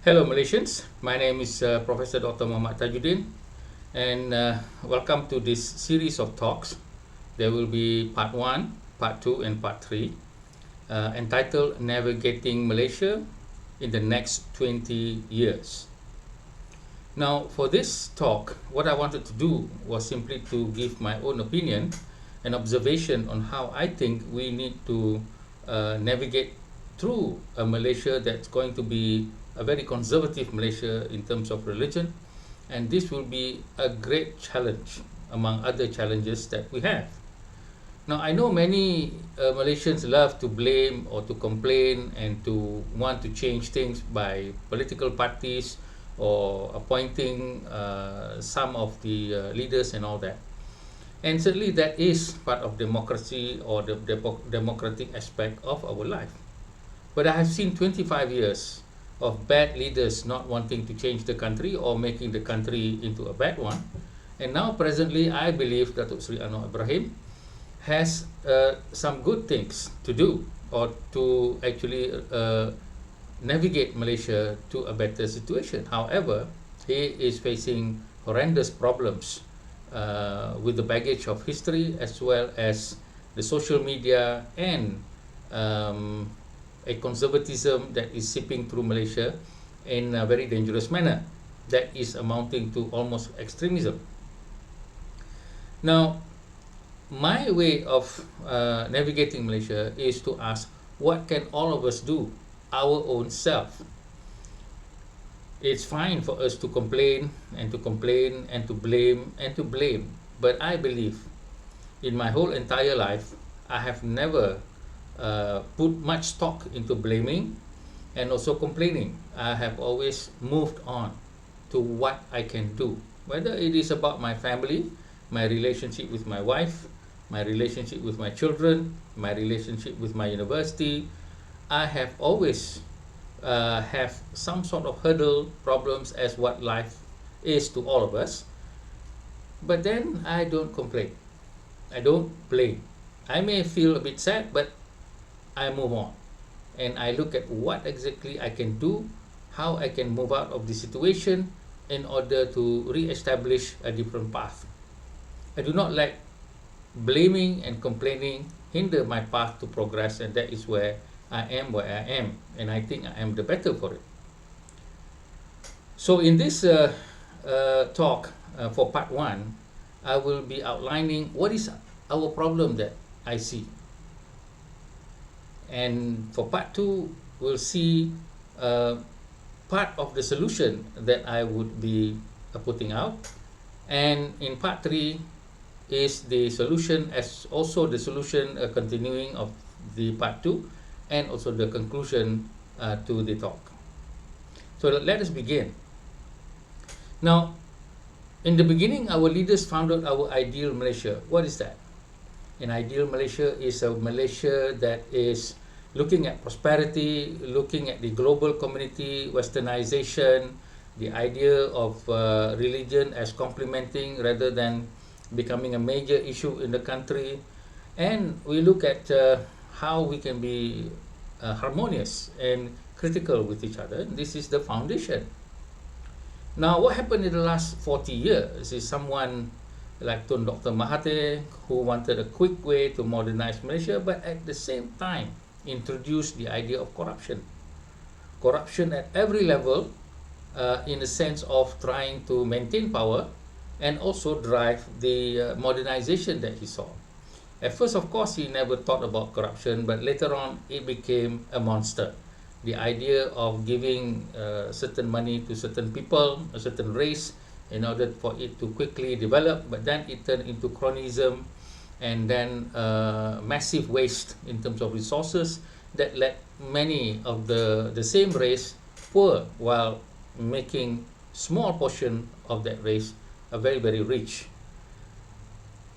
Hello Malaysians, my name is Professor Dr. Muhammad Tajuddin, and welcome to this series of talks. There will be part 1, part 2 and part 3 entitled Navigating Malaysia in the Next 20 Years. Now for this talk, what I wanted to do was simply to give my own opinion and observation on how I think we need to navigate through a Malaysia that's going to be a very conservative Malaysia in terms of religion, and this will be a great challenge among other challenges that we have. Now I know many Malaysians love to blame or to complain and to want to change things by political parties or appointing some of the leaders and all that. And certainly that is part of democracy or the democratic aspect of our life. But I have seen 25 years of bad leaders not wanting to change the country or making the country into a bad one. And now presently I believe Datuk Sri Anwar Ibrahim has some good things to do or to actually navigate Malaysia to a better situation. However, he is facing horrendous problems with the baggage of history as well as the social media and a conservatism that is seeping through Malaysia in a very dangerous manner that is amounting to almost extremism. Now, my way of navigating Malaysia is to ask, what can all of us do our own self? It's fine for us to complain and to complain and to blame and to blame, but I believe in my whole entire life I have never put much stock into blaming and also complaining. I have always moved on to what I can do, whether it is about my family, my relationship with my wife, my relationship with my children, my relationship with my university. I have always have some sort of hurdle problems as what life is to all of us, but then I don't complain, I don't blame. I may feel a bit sad, but I move on and I look at what exactly I can do, how I can move out of the situation in order to re-establish a different path. I do not let blaming and complaining hinder my path to progress, and that is where I am where I am, and I think I am the better for it. So in this talk for part 1, I will be outlining what is our problem that I see. And for part 2, we'll see part of the solution that I would be putting out. And in part 3 is the solution as also the solution continuing of the part 2 and also the conclusion to the talk. So let us begin. Now, in the beginning, our leaders founded our ideal Malaysia. What is that? An ideal Malaysia is a Malaysia that is looking at prosperity, looking at the global community, westernization, the idea of religion as complementing rather than becoming a major issue in the country. And we look at how we can be harmonious and critical with each other. This is the foundation. Now, what happened in the last 40 years is someone like Dr. Mahathir, who wanted a quick way to modernize Malaysia, but at the same time introduced the idea of corruption. Corruption at every level in the sense of trying to maintain power and also drive the modernization that he saw. At first, of course, he never thought about corruption, but later on it became a monster. The idea of giving certain money to certain people, a certain race, in order for it to quickly develop, but then it turned into cronyism and then massive waste in terms of resources that led many of the same race poor while making small portion of that race a very, very rich.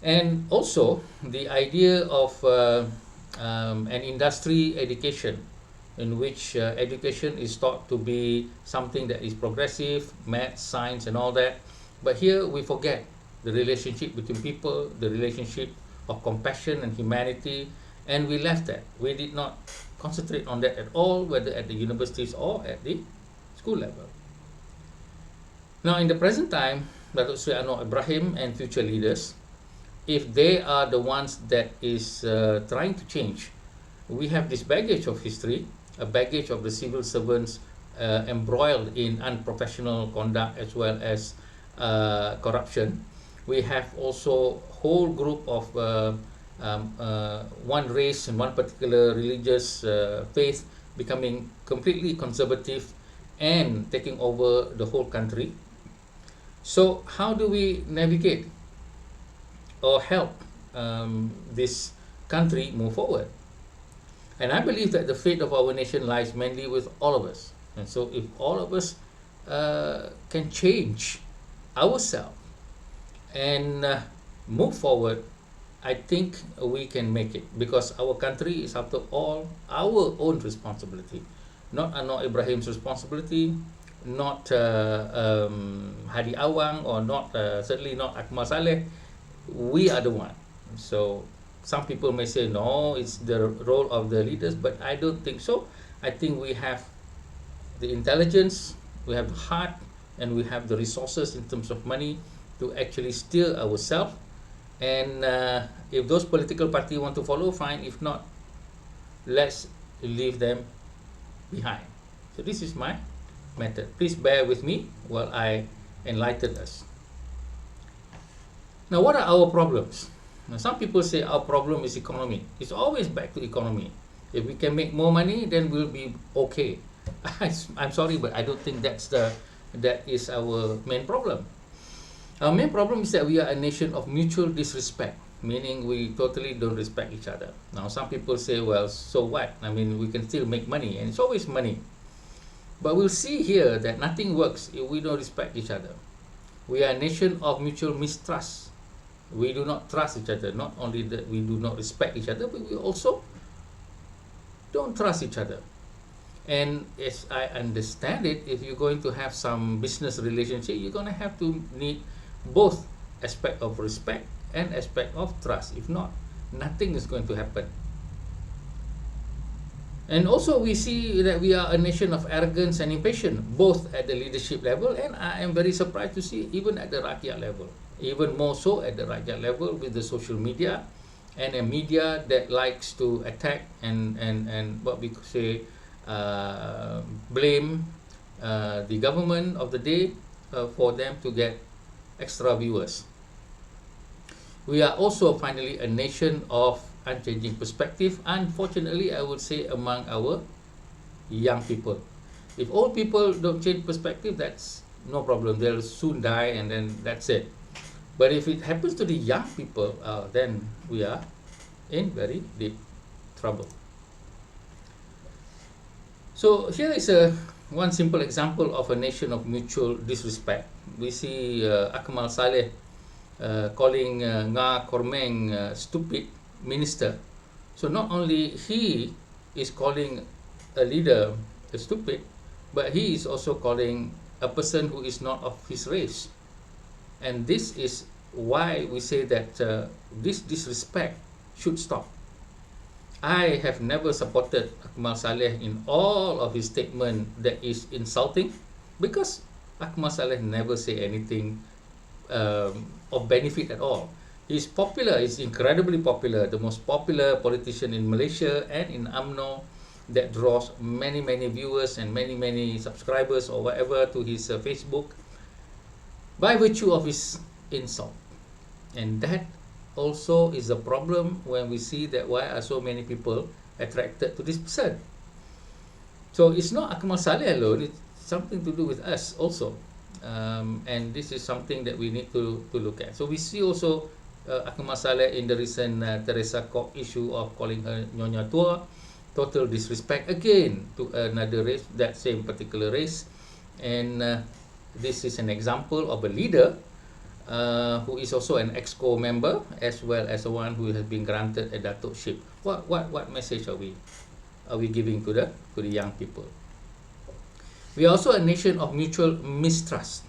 And also the idea of an industry education in which education is thought to be something that is progressive, math, science and all that. But here we forget the relationship between people, the relationship of compassion and humanity, and we left that. We did not concentrate on that at all, whether at the universities or at the school level. Now, in the present time, Datuk Sri Anwar Ibrahim and future leaders, if they are the ones that is trying to change, we have this baggage of history, a baggage of the civil servants embroiled in unprofessional conduct as well as corruption. We have also whole group of one race and one particular religious faith becoming completely conservative and taking over the whole country. So how do we navigate or help this country move forward? And I believe that the fate of our nation lies mainly with all of us. And so if all of us can change ourselves and move forward, I think we can make it, because our country is, after all, our own responsibility, not Anwar Ibrahim's responsibility, not Hadi Awang, or not certainly not Akmal Saleh. We are the one. So some people may say, no, it's the role of the leaders, but I don't think so. I think we have the intelligence, we have the heart, and we have the resources in terms of money to actually steer ourselves. And if those political parties want to follow, fine. If not, let's leave them behind. So this is my method. Please bear with me while I enlighten us. Now, what are our problems? Now, some people say our problem is economy. It's always back to economy. If we can make more money, then we'll be okay. I'm sorry, but I don't think that is our main problem. Our main problem is that we are a nation of mutual disrespect, meaning we totally don't respect each other. Now, some people say, well, so what? I mean, we can still make money, and it's always money. But we'll see here that nothing works if we don't respect each other. We are a nation of mutual mistrust. We do not trust each other. Not only that we do not respect each other, but we also don't trust each other. And as I understand it, if you're going to have some business relationship, you're going to have to need both aspect of respect and aspect of trust. If not, nothing is going to happen. And also we see that we are a nation of arrogance and impatience, both at the leadership level, and I am very surprised to see even at the rakyat level, even more so at the rakyat level, with the social media and a media that likes to attack and what we could say blame the government of the day for them to get extra viewers. We are also finally a nation of unchanging perspective, unfortunately, I would say, among our young people. If old people don't change perspective, that's no problem. They'll soon die and then that's it. But if it happens to the young people, then we are in very deep trouble. So here is one simple example of a nation of mutual disrespect. We see Akmal Saleh calling Nga Kormeng stupid minister. So not only he is calling a leader stupid, but he is also calling a person who is not of his race. And this is why we say that this disrespect should stop. I have never supported Akmal Saleh in all of his statement that is insulting, because Akmal Saleh never say anything of benefit at all. He's popular, he's incredibly popular, the most popular politician in Malaysia and in UMNO, that draws many viewers and many subscribers or whatever to his Facebook by virtue of his insult. And that also is a problem when we see that why are so many people attracted to this person. So it's not Akmal Saleh alone, it's something to do with us also. And this is something that we need to look at. So we see also Akmal Saleh in the recent Teresa Kok issue of calling her Nyonya Tua, total disrespect again to another race, that same particular race. And this is an example of a leader who is also an EXCO member, as well as the one who has been granted a datukship. What message are we giving to the young people? We are also a nation of mutual mistrust.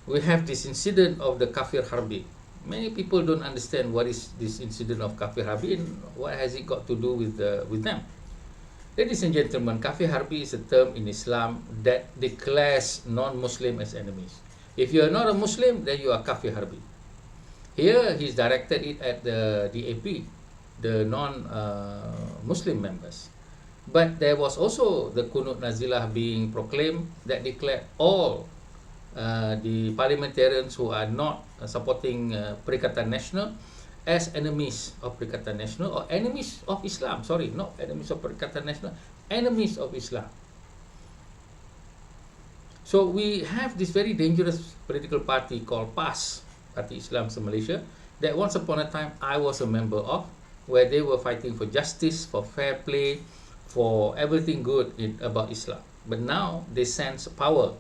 We have this incident of the Kafir Harbi. Many people don't understand what is this incident of Kafir Harbi and what has it got to do with them. Ladies and gentlemen, kafir harbi is a term in Islam that declares non-Muslim as enemies. If you are not a Muslim, then you are kafir harbi. Here, he's directed it at the DAP, the non-Muslim members. But there was also the Kunut Nazilah being proclaimed that declared all the parliamentarians who are not supporting Perikatan Nasional as enemies of Perikatan Nasional, or enemies of Islam. Sorry, not enemies of Perikatan Nasional, enemies of Islam. So we have this very dangerous political party called PAS, Parti Islam se-Malaysia, that once upon a time I was a member of, where they were fighting for justice, for fair play, for everything good about Islam. But now they sense power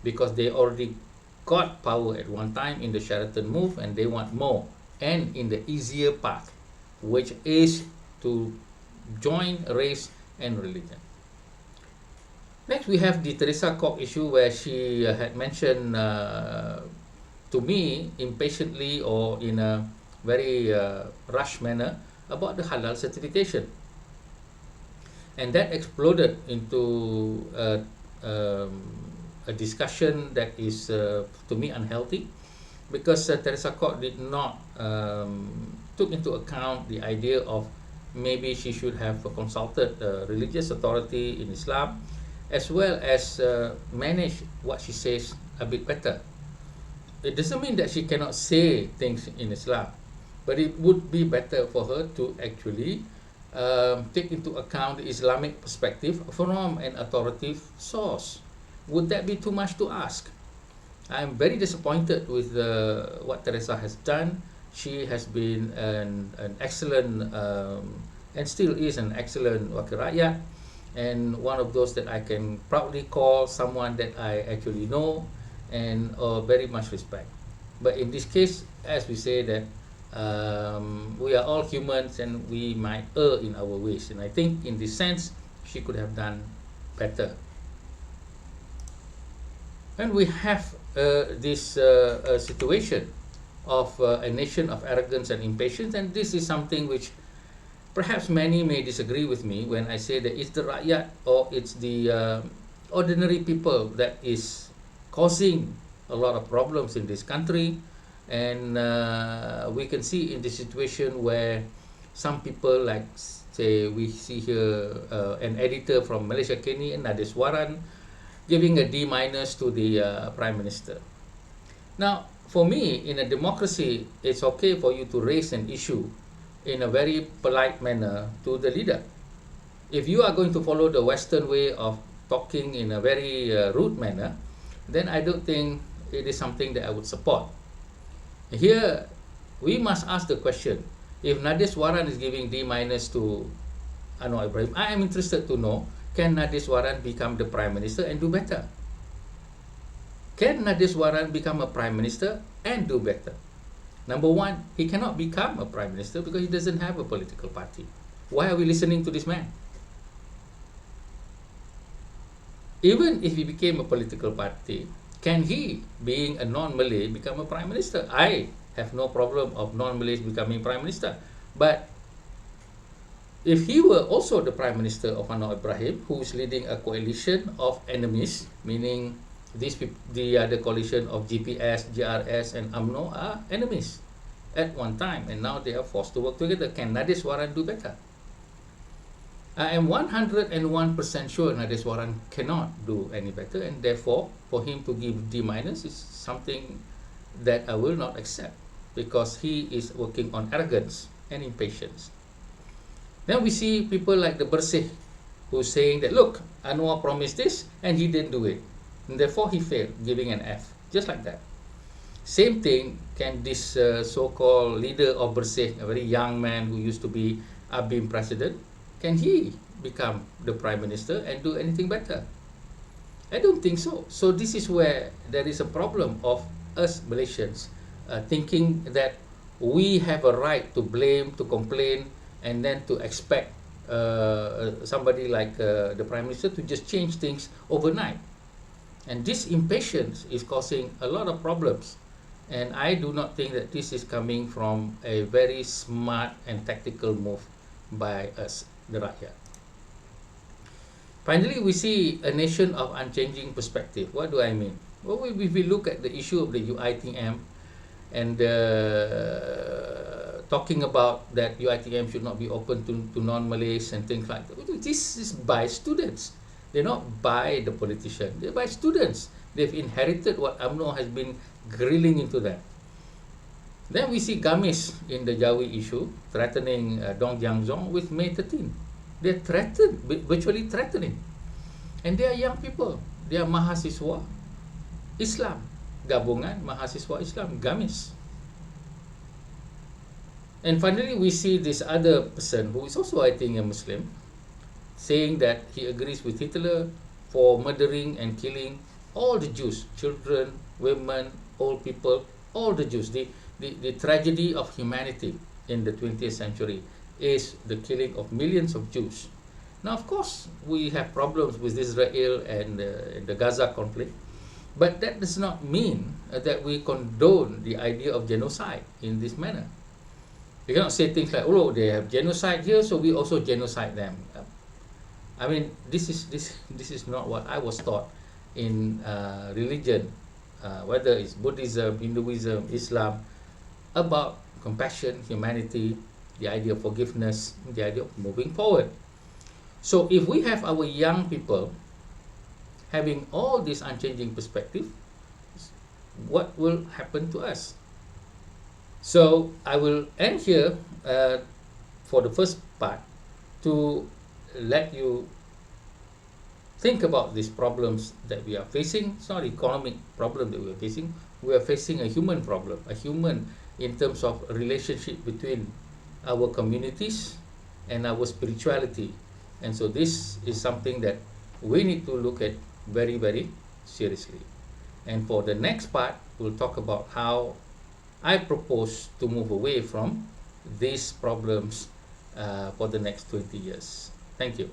because they already got power at one time in the Sheraton move, and they want more, and in the easier path, which is to join race and religion. Next, we have the Teresa Kok issue, where she had mentioned to me impatiently or in a very rush manner about the halal certification. And that exploded into a discussion that is, to me, unhealthy, because Teresa Kok did not took into account the idea of maybe she should have consulted religious authority in Islam, as well as manage what she says a bit better. It doesn't mean that she cannot say things in Islam, but it would be better for her to actually take into account the Islamic perspective from an authoritative source. Would that be too much to ask? I'm very disappointed with what Teresa has done. She has been an excellent and still is an excellent wakil rakyat, and one of those that I can proudly call someone that I actually know and very much respect. But in this case, as we say, that we are all humans and we might err in our ways, and I think in this sense she could have done better. And we have this situation of a nation of arrogance and impatience, and this is something which perhaps many may disagree with me when I say that it's the rakyat or it's the ordinary people that is causing a lot of problems in this country. And we can see in the situation where some people, like, say, we see here an editor from Malaysia Kini, Nadeswaran, giving a D- to the Prime Minister. Now, for me, in a democracy, it's okay for you to raise an issue in a very polite manner to the leader. If you are going to follow the Western way of talking in a very rude manner, then I don't think it is something that I would support. Here, we must ask the question, if Nadeswaran is giving D- to Anwar Ibrahim, I am interested to know, can Nadeswaran become the Prime Minister and do better? Can Nadeswaran become a Prime Minister and do better? Number one, he cannot become a Prime Minister because he doesn't have a political party. Why are we listening to this man? Even if he became a political party, can he, being a non-Malay, become a Prime Minister? I have no problem of non-Malays becoming Prime Minister. But if he were also the Prime Minister of Anwar Ibrahim, who is leading a coalition of enemies, meaning the other coalition of GPS, GRS, and UMNO are enemies at one time, and now they are forced to work together. Can Nadeswaran do better? I am 101% sure Nadeswaran cannot do any better, and therefore, for him to give D- is something that I will not accept, because he is working on arrogance and impatience. Then we see people like the Bersih, who's saying that, look, Anwar promised this and he didn't do it, and therefore he failed, giving an F, just like that. Same thing can this so-called leader of Bersih, a very young man who used to be ABIM president, can he become the Prime Minister and do anything better? I don't think so. So this is where there is a problem of us Malaysians thinking that we have a right to blame, to complain, and then to expect somebody like the Prime Minister to just change things overnight. And this impatience is causing a lot of problems. And I do not think that this is coming from a very smart and tactical move by us, the rakyat. Finally, we see a nation of unchanging perspective. What do I mean? Well, if we look at the issue of the UITM and talking about that UITM should not be open to non-Malays and things like that, this is by students. They're not by the politician. They're by students. They've inherited what UMNO has been grilling into them. Then we see Gamis in the Jawi issue threatening Dong Jiangzong with May 13. They're threatened, virtually threatening. And they are young people. They are mahasiswa Islam. Gabungan Mahasiswa Islam, Gamis. And finally, we see this other person who is also, I think, a Muslim, saying that he agrees with Hitler for murdering and killing all the Jews, children, women, old people, all the Jews. The tragedy of humanity in the 20th century is the killing of millions of Jews. Now, of course, we have problems with Israel and the Gaza conflict, but that does not mean that we condone the idea of genocide in this manner. You cannot say things like, oh, they have genocide here, so we also genocide them. I mean, this is not what I was taught in religion, whether it's Buddhism, Hinduism, Islam, about compassion, humanity, the idea of forgiveness, the idea of moving forward. So if we have our young people having all this unchanging perspective, what will happen to us? So I will end here for the first part to let you think about these problems that we are facing. It's not an economic problem that we are facing. We are facing a human problem, a human in terms of relationship between our communities and our spirituality. And so this is something that we need to look at very, very seriously. And for the next part, we'll talk about how I propose to move away from these problems for the next 20 years. Thank you.